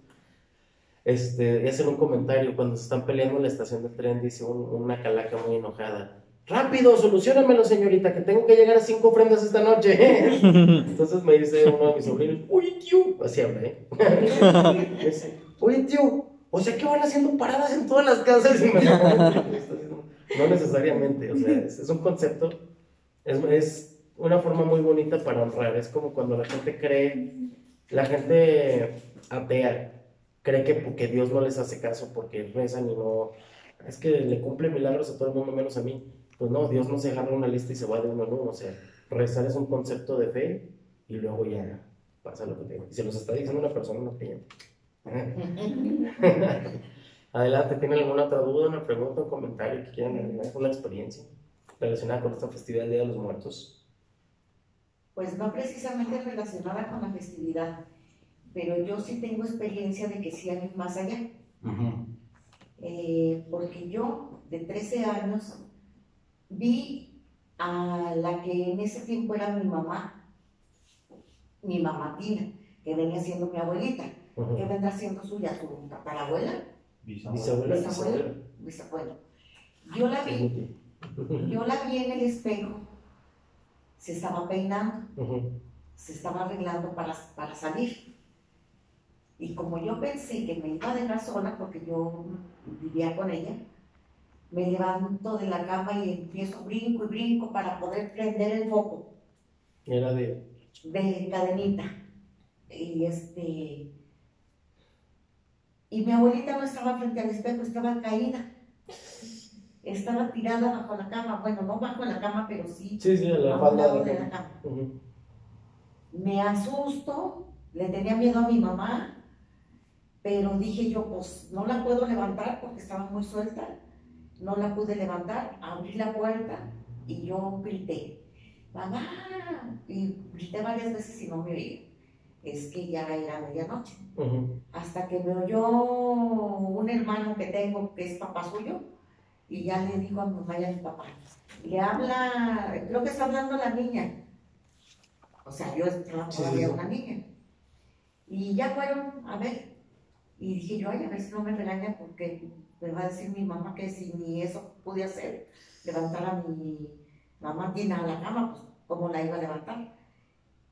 Speaker 1: Y hacen un comentario cuando se están peleando en la estación del tren. Dice una calaca muy enojada: rápido, soluciónamelo, señorita, que tengo que llegar a 5 ofrendas esta noche. Entonces me dice uno de mis sobrinos: oye, tío, así habla, me dice: oye, tío, o sea que van haciendo paradas en todas las casas. Y me no necesariamente, o sea, es un concepto, es una forma muy bonita para honrar. Es como cuando la gente atea cree que Dios no les hace caso porque rezan y no, es que le cumple milagros a todo el mundo menos a mí. Pues no, Dios no se agarra una lista y se va de uno en uno. O sea, rezar es un concepto de fe y luego ya pasa lo que tenga. Y se los está diciendo una persona no creyente. Adelante, ¿tienen alguna otra duda, una pregunta, un comentario que quieran agregar, una experiencia relacionada con esta festividad del Día de los Muertos?
Speaker 5: Pues no precisamente relacionada con la festividad, pero yo sí tengo experiencia de que sí hay un más allá. Porque yo, de 13 años, vi a la que en ese tiempo era mi mamá Tina, que venía siendo mi abuelita. ¿Qué vendrá siendo suya? ¿Su tatarabuela? Bisabuela. Yo la vi en el espejo, se estaba peinando, se estaba arreglando para salir. Y como yo pensé que me iba a dejar sola, porque yo vivía con ella, me levanto de la cama y empiezo brinco y brinco para poder prender el foco.
Speaker 1: Era de
Speaker 5: cadenita. Y mi abuelita no estaba frente al espejo, estaba caída. Estaba tirada bajo la cama. Bueno, no bajo la cama, pero sí,
Speaker 1: a la
Speaker 5: a un
Speaker 1: falda
Speaker 5: lado de la cama. Me asusto, le tenía miedo a mi mamá, pero dije yo, pues no la puedo levantar porque estaba muy suelta. No la pude levantar, abrí la puerta y yo grité: mamá, y grité varias veces y no me oía. Es que ya era medianoche. Hasta que me oyó un hermano que tengo, que es papá suyo, y ya le dijo a mi mamá y a mi papá, le habla, creo que está hablando la niña. O sea, yo estaba todavía una niña. Y ya fueron a ver. Y dije yo, ay, a ver si no me regaña porque me va a decir mi mamá que si ni eso pude hacer, levantar a mi mamá Tina a la cama, pues cómo la iba a levantar.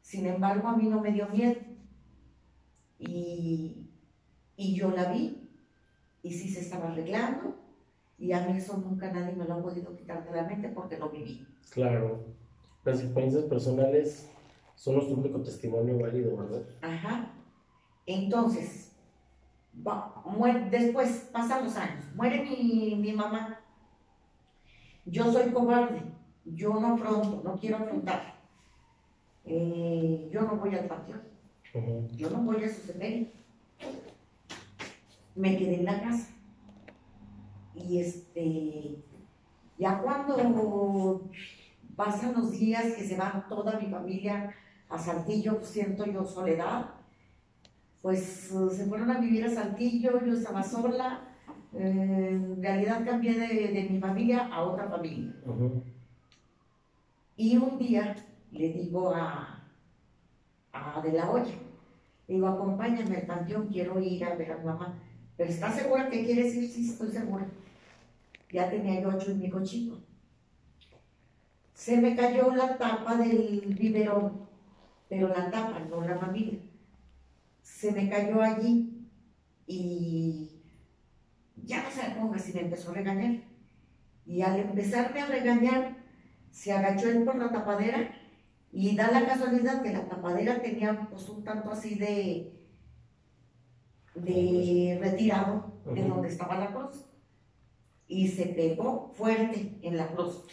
Speaker 5: Sin embargo, a mí no me dio miedo. Y yo la vi y sí se estaba arreglando. Y a mí eso nunca nadie me lo ha podido quitar de la mente porque lo viví.
Speaker 1: Claro. Las experiencias personales son nuestro único testimonio válido, ¿verdad?
Speaker 5: Ajá. Entonces, después pasan los años, muere mi mamá. Yo soy cobarde, yo no afronto, no quiero afrontar. Yo no voy al panteón, yo no voy a su cementerio. Me quedé en la casa. Y ya cuando pasan los días que se va toda mi familia a Saltillo, pues siento yo soledad. Pues se fueron a vivir a Saltillo, yo estaba sola. En realidad cambié de mi familia a otra familia. Y un día le digo a De la Hoya, le digo, acompáñame al panteón, quiero ir a ver a mi mamá. ¿Pero estás segura que quieres ir? Sí, estoy segura. Ya tenía yo 8 en mi chico. Se me cayó la tapa del biberón, pero la tapa, no la mamila. Se me cayó allí y ya no se la pongas y me empezó a regañar. Y al empezarme a regañar, se agachó él por la tapadera y da la casualidad que la tapadera tenía pues un tanto así de retirado de donde estaba la cruz. Y se pegó fuerte en la cruz.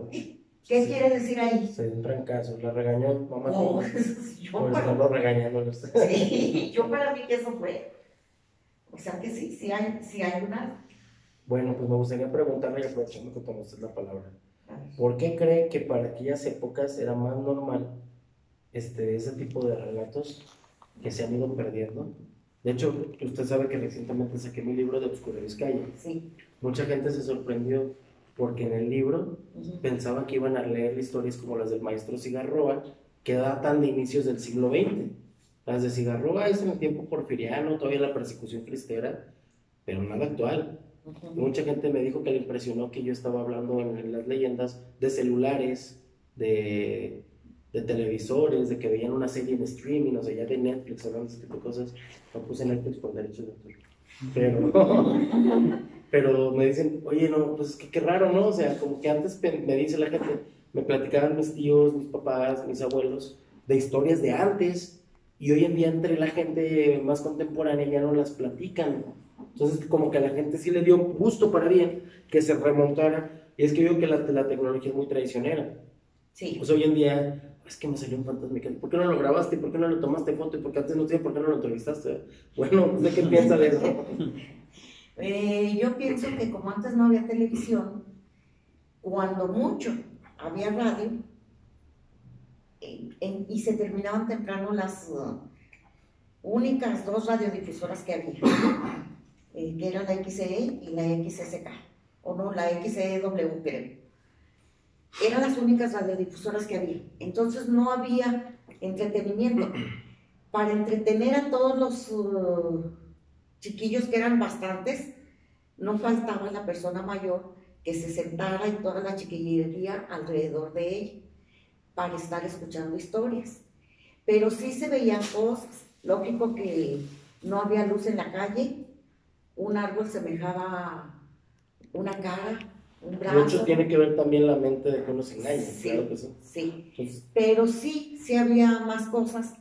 Speaker 5: ¿Qué quiere decir ahí?
Speaker 1: Se dio un trancazo, la regañó mamá.
Speaker 5: Por
Speaker 1: estarlo regañando.
Speaker 5: Sí, yo para mí que eso fue. O sea que sí hay una.
Speaker 1: Bueno, pues me gustaría preguntarle, y aprovechando que tomó usted la palabra, ¿por qué cree que para aquellas épocas era más normal ese tipo de relatos que se han ido perdiendo? De hecho, usted sabe que recientemente saqué mi libro de Obscura Vizcaya.
Speaker 5: Sí.
Speaker 1: Mucha gente se sorprendió porque en el libro pensaban que iban a leer historias como las del maestro Cigarroa, que datan de inicios del siglo XX. Las de Cigarroa es en el tiempo porfiriano, todavía la persecución cristera, pero nada actual. Mucha gente me dijo que le impresionó que yo estaba hablando en las leyendas de celulares, de televisores, de que veían una serie en streaming, o sea, ya de Netflix, hablando de ese tipo de cosas. No puse Netflix por derechos de autor. Pero me dicen, oye, no, pues qué raro, ¿no? O sea, como que antes me dice la gente, me platicaban mis tíos, mis papás, mis abuelos, de historias de antes, y hoy en día entre la gente más contemporánea ya no las platican. Entonces, como que a la gente sí le dio gusto para bien que se remontara, y es que yo digo que la tecnología es muy traicionera.
Speaker 5: Sí.
Speaker 1: Pues hoy en día, es que me salió un fantasma, ¿por qué no lo grabaste? ¿Por qué no le tomaste foto? ¿Y por qué antes no sé por qué no lo entrevistaste? Bueno, no sé qué piensa de eso.
Speaker 5: Yo pienso que como antes no había televisión, cuando mucho había radio, y se terminaban temprano las únicas 2 radiodifusoras que había, que eran la XE y la XSK, o no, la XEW creo. Eran las únicas radiodifusoras que había. Entonces no había entretenimiento. Para entretener a todos los chiquillos, que eran bastantes, no faltaba la persona mayor que se sentara y toda la chiquillería alrededor de ella para estar escuchando historias. Pero sí se veían cosas. Lógico que no había luz en la calle, un árbol semejaba una cara, un brazo.
Speaker 1: Mucho tiene que ver también la mente de que uno se engaña,
Speaker 5: Sí,
Speaker 1: claro que sí.
Speaker 5: Sí.
Speaker 1: Entonces,
Speaker 5: Pero sí había más cosas.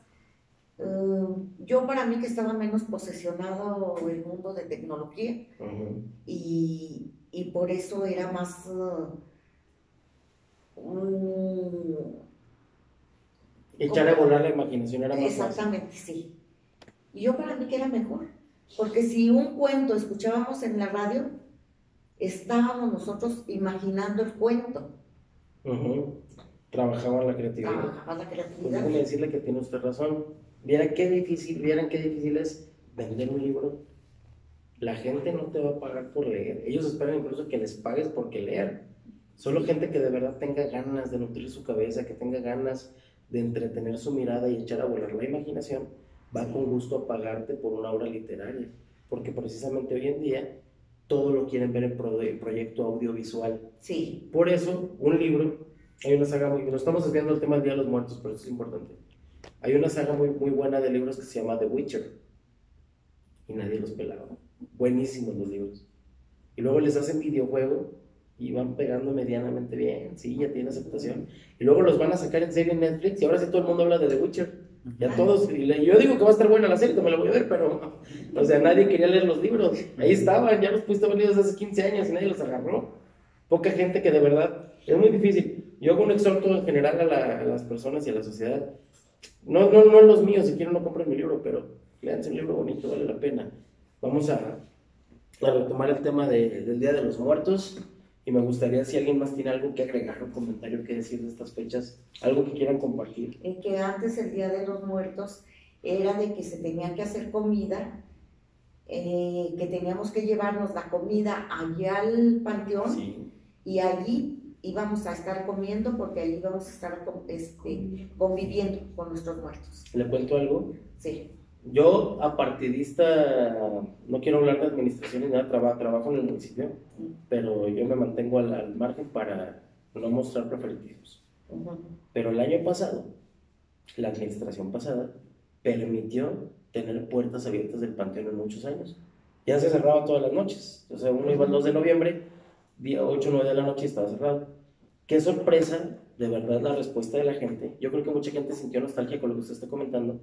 Speaker 5: Yo para mí que estaba menos posesionado el mundo de tecnología y por eso era más
Speaker 1: echar a volar la imaginación era más
Speaker 5: exactamente fácil. Sí. Y yo para mí que era mejor, porque si un cuento escuchábamos en la radio, estábamos nosotros imaginando el cuento.
Speaker 1: Trabajaba la creatividad. Pues déjeme decirle que tiene usted razón. Vieran qué difícil es vender un libro. La gente no te va a pagar por leer. Ellos esperan incluso que les pagues porque leer. Solo gente que de verdad tenga ganas de nutrir su cabeza, que tenga ganas de entretener su mirada y echar a volar la imaginación, va con gusto a pagarte por una obra literaria. porque precisamente hoy en día todo lo quieren ver en proyecto audiovisual.
Speaker 5: Sí.
Speaker 1: Por eso, un libro, hay una saga muy, nos estamos desviando del tema del Día de los Muertos, pero eso es importante. Hay una saga muy, muy buena de libros que se llama The Witcher, y nadie los pelaba. Buenísimos los libros. Y luego les hacen videojuego y van pegando medianamente bien, sí, ya tiene aceptación. Y luego los van a sacar en serie en Netflix y ahora sí todo el mundo habla de The Witcher. Ya todos, yo digo que va a estar buena la serie, me la voy a ver, pero, o sea, nadie quería leer los libros. Ahí estaban, ya los pudiste haber leído desde hace 15 años y nadie los agarró. Poca gente que de verdad, es muy difícil. Yo hago un exhorto en general a las personas y a la sociedad. No los míos, si quieren no compren mi libro, pero léanse un libro bonito, vale la pena. Vamos a retomar el tema del Día de los Muertos. Y me gustaría, si alguien más tiene algo que agregar, un comentario que decir de estas fechas, algo que quieran compartir.
Speaker 5: Que antes el Día de los Muertos era de que se tenía que hacer comida, que teníamos que llevarnos la comida allá al panteón,
Speaker 1: Sí.
Speaker 5: y allí íbamos a estar comiendo porque allí íbamos a estar conviviendo con nuestros muertos.
Speaker 1: ¿Le cuento algo?
Speaker 5: Sí.
Speaker 1: Yo, apartidista, no quiero hablar de administración ni nada, trabajo en el municipio, pero yo me mantengo al margen para no mostrar preferitismos. Pero el año pasado, la administración pasada permitió tener puertas abiertas del panteón en muchos años. Ya se cerraba todas las noches. O sea, uno iba el 2 de noviembre, día 8 o 9 de la noche y estaba cerrado. Qué sorpresa, de verdad, la respuesta de la gente. Yo creo que mucha gente sintió nostalgia con lo que usted está comentando,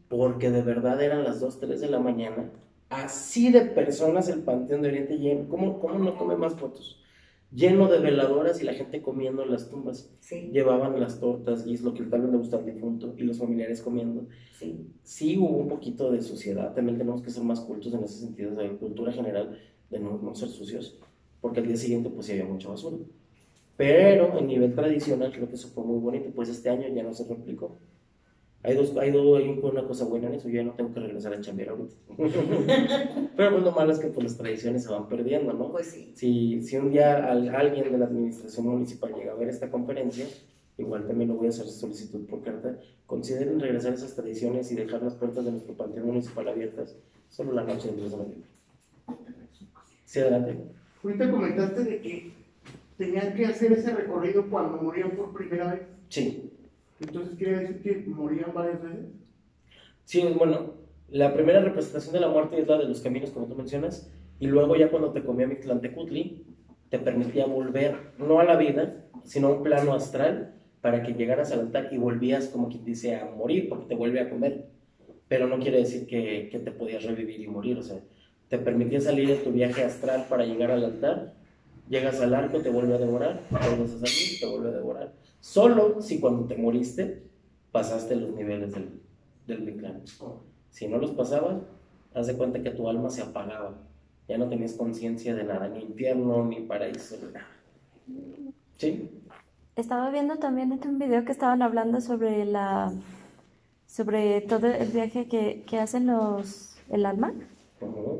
Speaker 1: porque de verdad eran las 2, 3 de la mañana, así de personas el Panteón de Oriente lleno. ¿Cómo no tomé más fotos? Lleno de veladoras y la gente comiendo en las tumbas.
Speaker 5: Sí.
Speaker 1: Llevaban las tortas y es lo que tal vez le gusta al difunto y los familiares comiendo.
Speaker 5: Sí.
Speaker 1: Sí hubo un poquito de suciedad, también tenemos que ser más cultos en ese sentido, de cultura general, de no ser sucios, porque al día siguiente pues sí había mucha basura. Pero en nivel tradicional creo que eso fue muy bonito, pues este año ya no se replicó. Hay una cosa buena en eso, yo ya no tengo que regresar a chambear ahorita. Pero pues lo malo es que pues las tradiciones se van perdiendo, ¿no?
Speaker 5: Pues sí.
Speaker 1: Si un día alguien de la administración municipal llega a ver esta conferencia, igual también lo voy a hacer solicitud por carta, consideren regresar esas tradiciones y dejar las puertas de nuestro panteón municipal abiertas solo la noche del 2 de noviembre. Sí, adelante.
Speaker 6: Ahorita comentaste de que tenían que hacer ese recorrido cuando morían por primera vez.
Speaker 1: Sí.
Speaker 6: Entonces, ¿quiere decir que morían varias veces?
Speaker 1: Sí, bueno, la primera representación de la muerte es la de los caminos, como tú mencionas, y luego ya cuando te comía Mictlantecutli, te permitía volver, no a la vida, sino a un plano astral, para que llegaras al altar y volvías, como quien dice, a morir, porque te vuelve a comer. Pero no quiere decir que te podías revivir y morir, o sea, te permitía salir de tu viaje astral para llegar al altar, llegas al arco, te vuelve a devorar, vuelves a salir, te vuelve a devorar. Solo si cuando te moriste pasaste los niveles del Mictlán. Si no los pasabas, haz de cuenta que tu alma se apagaba. Ya no tenías conciencia de nada, ni infierno, ni paraíso, ni nada. ¿Sí?
Speaker 4: Estaba viendo también en un video que estaban hablando sobre todo el viaje que hacen el alma.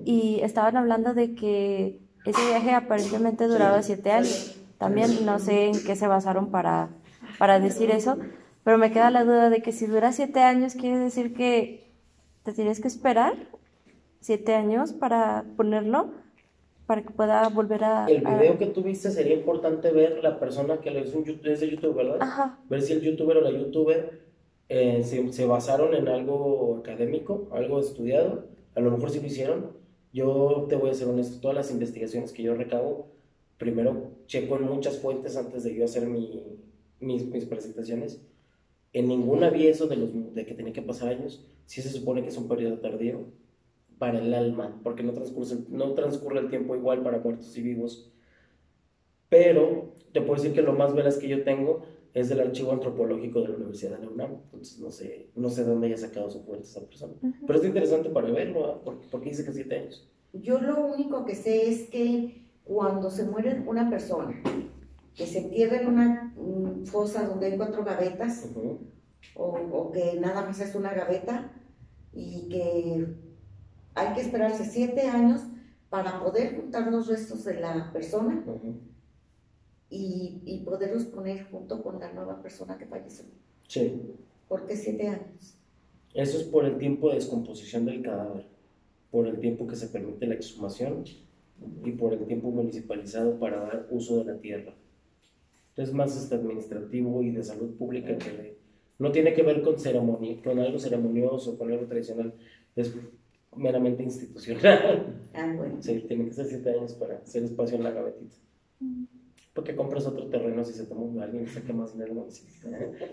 Speaker 4: Y estaban hablando de que ese viaje aparentemente duraba 7 años. También no sé en qué se basaron para decir eso, pero me queda la duda de que si dura 7 años, quiere decir que te tienes que esperar 7 años para ponerlo, para que pueda volver a...
Speaker 1: El video que tú viste sería importante ver la persona que es de YouTube, ¿verdad?
Speaker 4: Ajá.
Speaker 1: Ver si el youtuber o la youtuber se basaron en algo académico, algo estudiado. A lo mejor sí lo hicieron. Yo te voy a ser honesto, todas las investigaciones que yo recabo, primero checo en muchas fuentes antes de yo hacer mis presentaciones. En ninguna vi eso de que tenía que pasar años. Sí se supone que es un periodo tardío para el alma, porque no transcurre el tiempo igual para muertos y vivos. Pero te puedo decir que lo más veraz que yo tengo es del archivo antropológico de la Universidad de la UNAM. Entonces no sé de dónde haya sacado su fuente esa persona. Pero es interesante para verlo, porque dice que 7 años.
Speaker 5: Yo lo único que sé es que cuando se muere una persona, que se entierra en una fosa donde hay 4 gavetas, o que nada más es una gaveta, y que hay que esperarse 7 años para poder juntar los restos de la persona y poderlos poner junto con la nueva persona que falleció.
Speaker 1: Sí.
Speaker 5: ¿Por qué 7 años?
Speaker 1: Eso es por el tiempo de descomposición del cadáver. por el tiempo que se permite la exhumación y por el tiempo municipalizado para dar uso de la tierra. Es más administrativo y de salud pública no tiene que ver con ceremonia, con algo ceremonioso, con algo tradicional, es meramente institucional.
Speaker 5: Bueno.
Speaker 1: Sí, tiene que ser 7 años para hacer espacio en la gavetita. Porque compras otro terreno si se te mueve alguien y saca más dinero al municipio.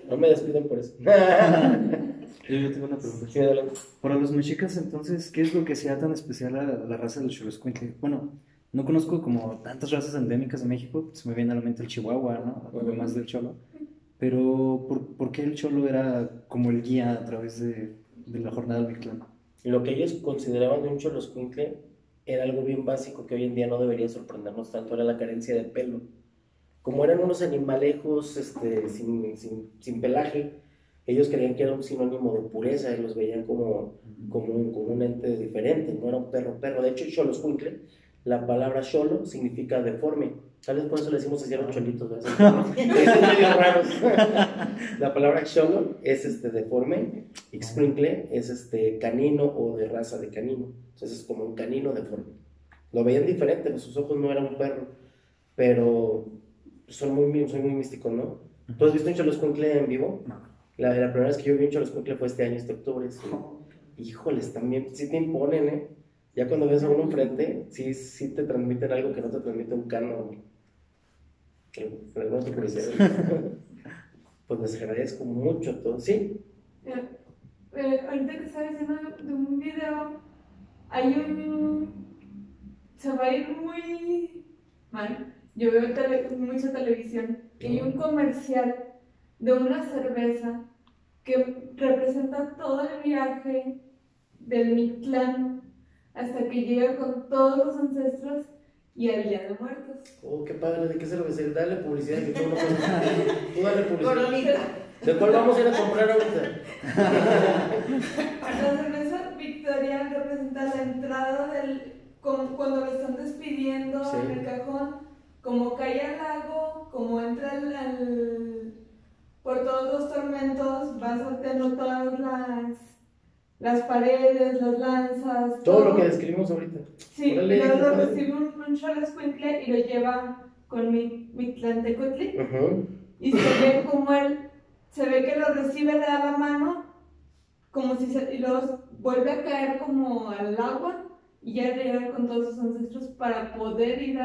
Speaker 1: No me despiden por eso.
Speaker 7: Yo tengo una pregunta.
Speaker 1: Sí, adelante.
Speaker 7: Para los mexicas, entonces, ¿qué es lo que sea tan especial a la raza del Xoloscuincle? Bueno, no conozco como tantas razas endémicas de México, se me viene a la mente el Chihuahua, ¿no? Además del Cholo. Pero, ¿por qué el Cholo era como el guía a través de la jornada del Mictlán?
Speaker 1: Lo que ellos consideraban de un Xoloscuincle era algo bien básico que hoy en día no debería sorprendernos tanto, era la carencia de pelo. Como eran unos animalejos sin pelaje, ellos creían que era un sinónimo de pureza y los veían como un ente diferente, no era un perro. De hecho, Xoloscuincle, la palabra xolo significa deforme. Tal vez por eso le decimos así a los cholitos, ¿verdad? Son medio raros. La palabra xolo es deforme, y xcuincle es canino o de raza de canino. Entonces es como un canino deforme. Lo veían diferente, sus ojos no eran un perro, pero son muy místicos, ¿no? ¿Tú has visto un Xoloscuincle en vivo?
Speaker 7: No.
Speaker 1: La primera vez que yo vi un Xoloscuincle fue este año, este octubre. Sí. Híjoles, también sí te imponen, ¿eh? Ya cuando ves a uno enfrente, sí te transmiten algo que no te transmite un cano. No te curiosidad. Pues les agradezco mucho todo. ¿Sí?
Speaker 3: Ahorita que estaba diciendo de un video, se va a ir muy mal. Yo veo mucha televisión y hay un comercial de una cerveza que representa todo el viaje del Mictlán hasta que llega con todos los ancestros y al Día de Muertos.
Speaker 1: Oh, qué padre, ¿de qué cervecería? Dale publicidad que tú no puedes. Tú dale publicidad.
Speaker 5: Coronita.
Speaker 1: ¿De cuál vamos a ir a comprar ahorita?
Speaker 3: La cerveza Victoria representa la entrada cuando lo están despidiendo
Speaker 1: Sí.
Speaker 3: en el cajón, como cae al lago, como entra por todos los tormentos, va sorteando todas las paredes, las lanzas,
Speaker 1: Todo lo que describimos ahorita.
Speaker 3: Sí,
Speaker 1: Órale,
Speaker 3: y luego
Speaker 1: qué
Speaker 3: lo
Speaker 1: padre.
Speaker 3: recibe un Xoloscuincle y lo lleva con Mictlantecutli.
Speaker 1: Ujú.
Speaker 3: Y se ve que lo recibe, le da la mano, y luego vuelve a caer como al agua y ya llega con todos sus ancestros para poder ir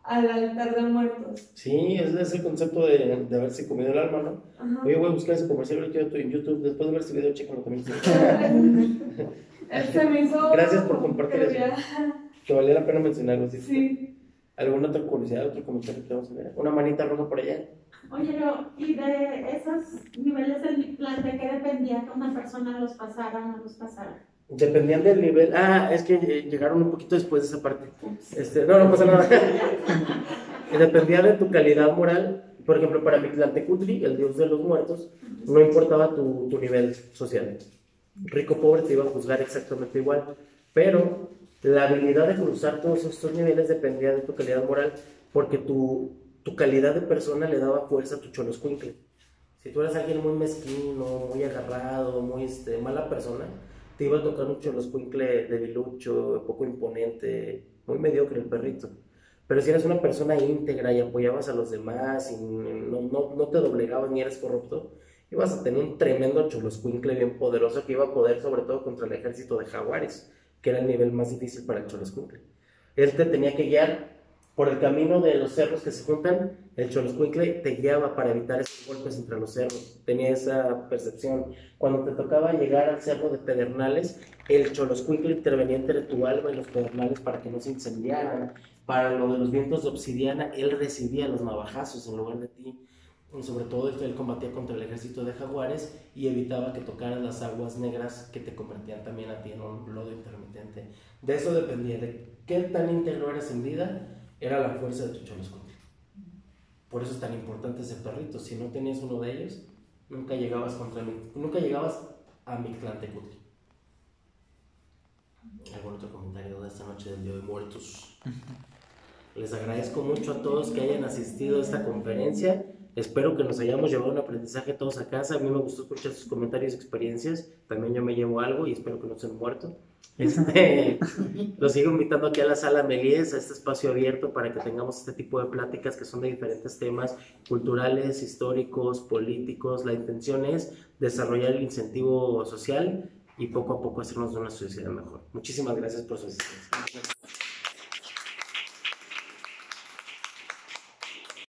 Speaker 3: al altar de muertos.
Speaker 1: Sí, es el concepto de haberse comido el alma, ¿no?
Speaker 3: Ajá.
Speaker 1: Oye, voy a buscar ese comercial ahorita en YouTube. Después de ver este video, chécalo también.
Speaker 3: Se me hizo.
Speaker 1: Gracias por compartir
Speaker 3: pero
Speaker 1: eso.
Speaker 3: ya-
Speaker 1: Que valía la pena mencionarlo. ¿Sí?
Speaker 3: Sí.
Speaker 1: ¿Alguna otra curiosidad, otro comentario que vamos a ver? Una manita roja por allá.
Speaker 8: Oye, ¿y de esos niveles del Mictlán, de qué dependía que una persona los pasara o no los pasara?
Speaker 1: Dependían del nivel. Es que llegaron un poquito después de esa parte. No pasa nada. Dependía de tu calidad moral. Por ejemplo, para Mictlantecutli, el dios de los muertos, no importaba tu nivel social. Rico o pobre te iba a juzgar exactamente igual. Pero la habilidad de cruzar todos estos niveles dependía de tu calidad moral, porque tu calidad de persona le daba fuerza a tu Xoloscuincle. Si tú eras alguien muy mezquino, muy agarrado, muy mala persona, te iba a tocar un Xoloscuincle debilucho, poco imponente, muy mediocre el perrito. Pero si eres una persona íntegra y apoyabas a los demás y no te doblegabas ni eres corrupto, ibas a tener un tremendo Xoloscuincle bien poderoso que iba a poder sobre todo contra el ejército de jaguares, que era el nivel más difícil para el Xoloscuincle. Él te tenía que guiar por el camino de los cerros que se juntan. El Xoloscuincle te guiaba para evitar esos golpes entre los cerros. Tenía esa percepción. Cuando te tocaba llegar al cerro de Pedernales, el Xoloscuincle intervenía entre tu alma y los pedernales para que no se incendiaran. Para lo de los vientos de obsidiana, él recibía los navajazos en lugar de ti. Y sobre todo él combatía contra el ejército de jaguares y evitaba que tocaran las aguas negras que te convertían también a ti en un lodo intermitente. De eso dependía, de qué tan íntegro eras en vida, era la fuerza de tu Xoloscuincle. Por eso es tan importante ese perrito. Si no tenías uno de ellos, nunca llegabas a Mictlantecutli. ¿Algún otro comentario de esta noche del Día de Muertos? Les agradezco mucho a todos que hayan asistido a esta conferencia. Espero que nos hayamos llevado un aprendizaje todos a casa. A mí me gustó escuchar sus comentarios y experiencias. También yo me llevo algo y espero que no se han muerto. Los sigo invitando aquí a la Sala Melies, a este espacio abierto para que tengamos este tipo de pláticas que son de diferentes temas culturales, históricos, políticos. La intención es desarrollar el incentivo social y poco a poco hacernos una sociedad mejor. Muchísimas gracias por su asistencia.